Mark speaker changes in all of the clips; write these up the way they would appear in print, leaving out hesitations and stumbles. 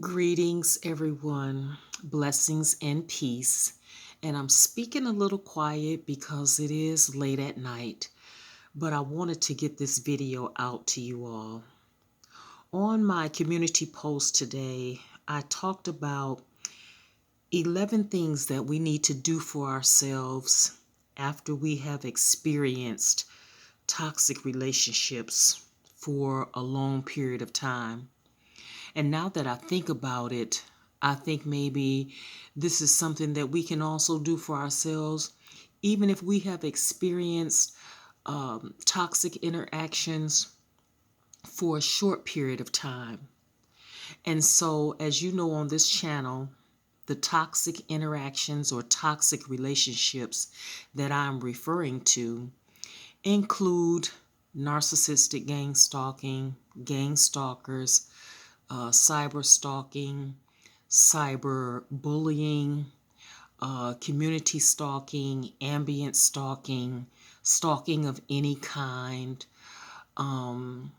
Speaker 1: Greetings, everyone. Blessings and peace. And I'm speaking a little quiet because it is late at night, but I wanted to get this video out to you all. On my community post today, I talked about 11 things that we need to do for ourselves after we have experienced toxic relationships for a long period of time. And now that I think about it, I think maybe this is something that we can also do for ourselves, even if we have experienced toxic interactions for a short period of time. And so, as you know, on this channel, the toxic interactions or toxic relationships that I'm referring to include narcissistic gang stalkers, cyber stalking, cyber bullying, community stalking, ambient stalking, stalking of any kind. Um,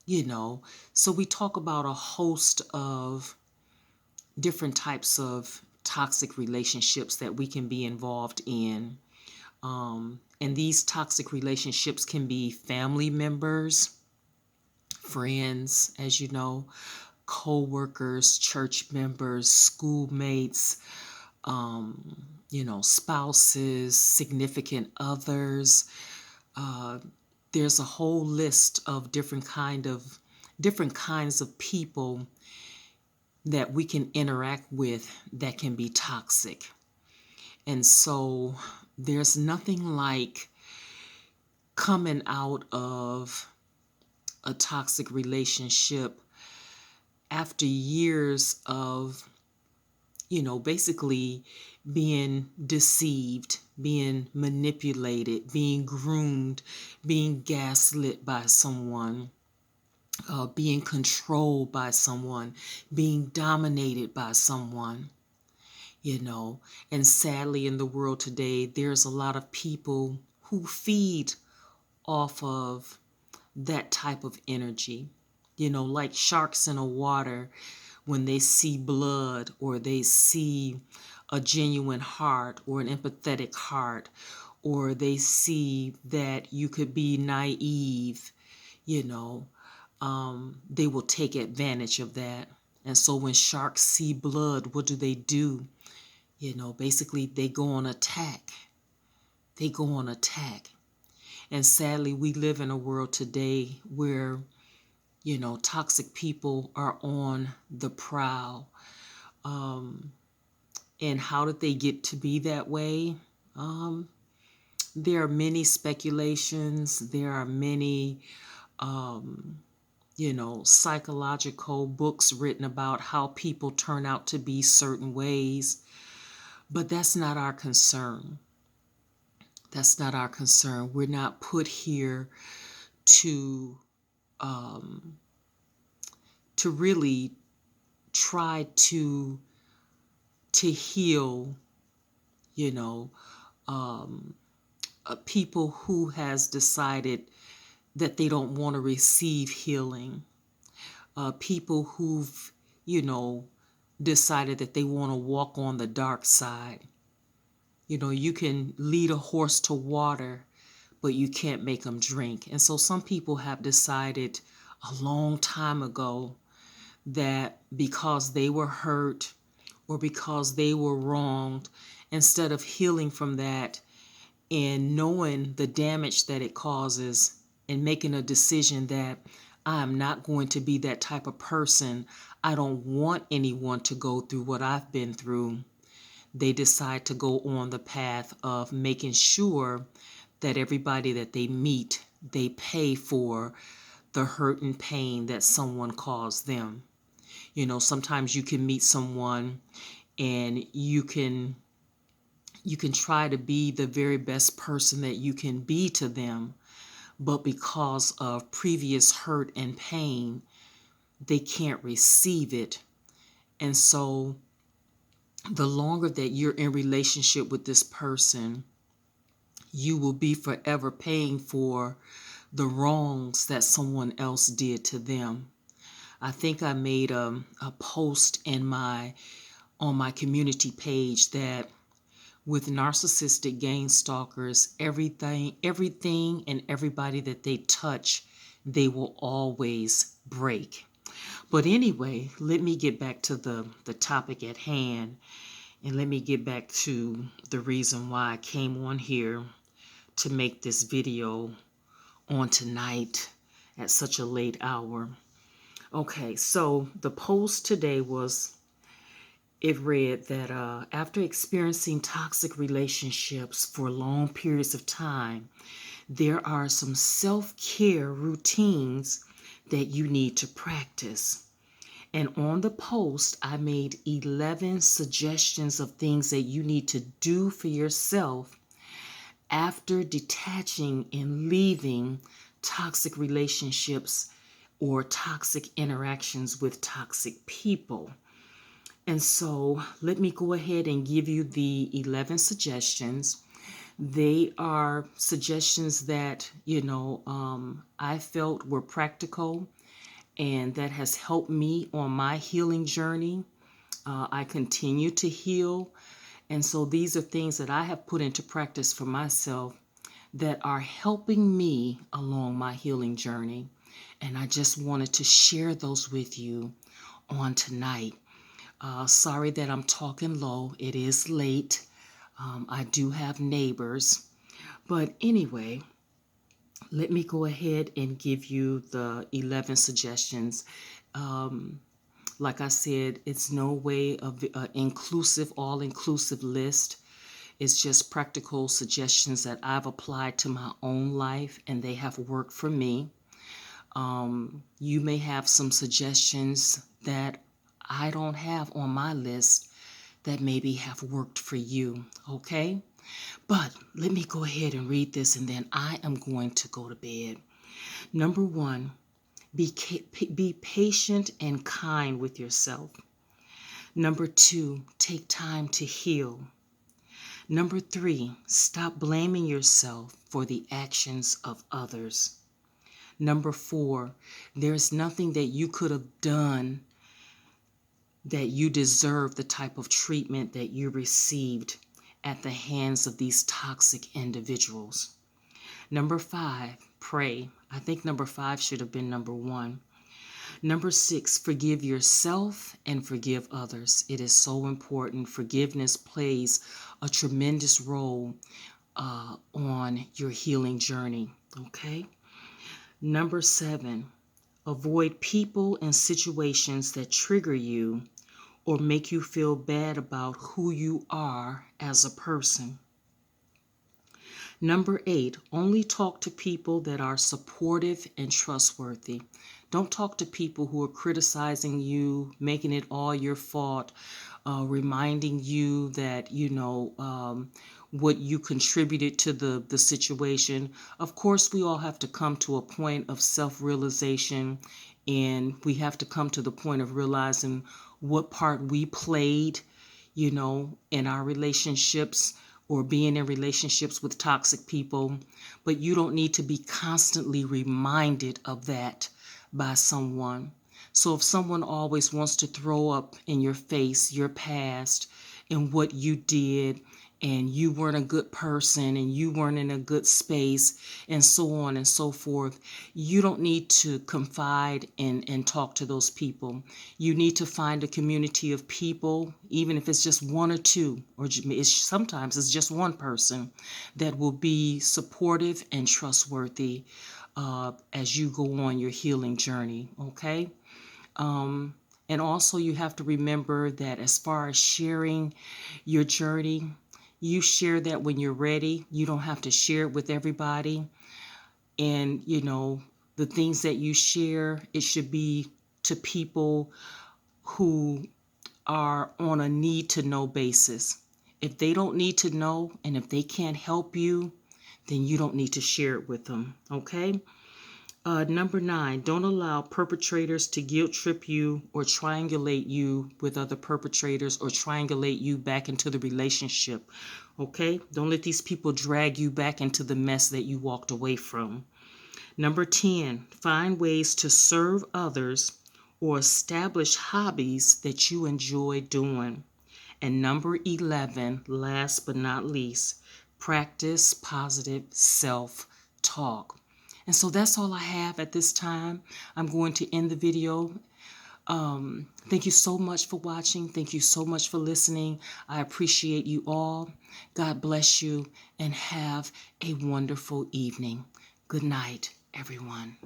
Speaker 1: you know, so we talk about a host of different types of toxic relationships that we can be involved in. And these toxic relationships can be family members, friends, as you know, co-workers, church members, schoolmates, spouses, significant others. Uh, there's a whole list of different kinds of people that we can interact with that can be toxic. And so there's nothing like coming out of a toxic relationship after years of, basically being deceived, being manipulated, being groomed, being gaslit by someone, being controlled by someone, being dominated by someone, you know. And sadly, in the world today, there's a lot of people who feed off of that type of energy, like sharks in a water. When they see blood or they see a genuine heart or an empathetic heart, or they see that you could be naive, you know, they will take advantage of that. And so when sharks see blood, what do? Basically they go on attack. They go on attack. And sadly, we live in a world today where, toxic people are on the prowl. And how did they get to be that way? Um, there are many speculations. There are many, psychological books written about how people turn out to be certain ways. But that's not our concern. That's not our concern. We're not put here to really try to heal, you know, people who has decided that they don't want to receive healing, people who've, decided that they want to walk on the dark side. You can lead a horse to water, but you can't make them drink. And so some people have decided a long time ago that because they were hurt or because they were wronged, instead of healing from that and knowing the damage that it causes and making a decision that I'm not going to be that type of person, I don't want anyone to go through what I've been through, they decide to go on the path of making sure that everybody that they meet, they pay for the hurt and pain that someone caused them. Sometimes you can meet someone and you can try to be the very best person that you can be to them, but because of previous hurt and pain, they can't receive it. And so the longer that you're in relationship with this person, you will be forever paying for the wrongs that someone else did to them. I think I made a post on my community page that with narcissistic gang stalkers, everything and everybody that they touch, they will always break. But anyway, let me get back to the topic at hand, and let me get back to the reason why I came on here to make this video on tonight at such a late hour. Okay, so the post today it read that after experiencing toxic relationships for long periods of time, there are some self-care routines that you need to practice. And on the post, I made 11 suggestions of things that you need to do for yourself after detaching and leaving toxic relationships or toxic interactions with toxic people. And so let me go ahead and give you the 11 suggestions. They are suggestions that, I felt were practical and that has helped me on my healing journey. I continue to heal. And so these are things that I have put into practice for myself that are helping me along my healing journey. And I just wanted to share those with you on tonight. Sorry that I'm talking low. It is late. I do have neighbors. But anyway, let me go ahead and give you the 11 suggestions. Like I said, it's no way of all-inclusive list. It's just practical suggestions that I've applied to my own life and they have worked for me. You may have some suggestions that I don't have on my list that maybe have worked for you, okay? But let me go ahead and read this and then I am going to go to bed. Number 1, be patient and kind with yourself. Number 2, take time to heal. Number 3, stop blaming yourself for the actions of others. Number 4, there's nothing that you could have done that you deserve the type of treatment that you received at the hands of these toxic individuals. Number 5, pray. I think number 5 should have been number 1. Number 6, forgive yourself and forgive others. It is so important. Forgiveness plays a tremendous role on your healing journey, okay? Number 7, avoid people and situations that trigger you or make you feel bad about who you are as a person. Number 8, only talk to people that are supportive and trustworthy. Don't talk to people who are criticizing you, making it all your fault, reminding you that, what you contributed to the situation. Of course, we all have to come to a point of self-realization, and we have to come to the point of realizing what part we played, in our relationships or being in relationships with toxic people. But you don't need to be constantly reminded of that by someone. So if someone always wants to throw up in your face your past and what you did, and you weren't a good person and you weren't in a good space and so on and so forth, you don't need to confide and talk to those people. You need to find a community of people, even if it's just one or two, or sometimes it's just one person that will be supportive and trustworthy as you go on your healing journey, okay? And also you have to remember that as far as sharing your journey, you share that when you're ready. You don't have to share it with everybody. And, the things that you share, it should be to people who are on a need to know basis. If they don't need to know and if they can't help you, then you don't need to share it with them, okay? Number 9, don't allow perpetrators to guilt trip you or triangulate you with other perpetrators or triangulate you back into the relationship. Okay? Don't let these people drag you back into the mess that you walked away from. Number 10, find ways to serve others or establish hobbies that you enjoy doing. And number 11, last but not least, practice positive self-talk. And so that's all I have at this time. I'm going to end the video. Thank you so much for watching. Thank you so much for listening. I appreciate you all. God bless you and have a wonderful evening. Good night, everyone.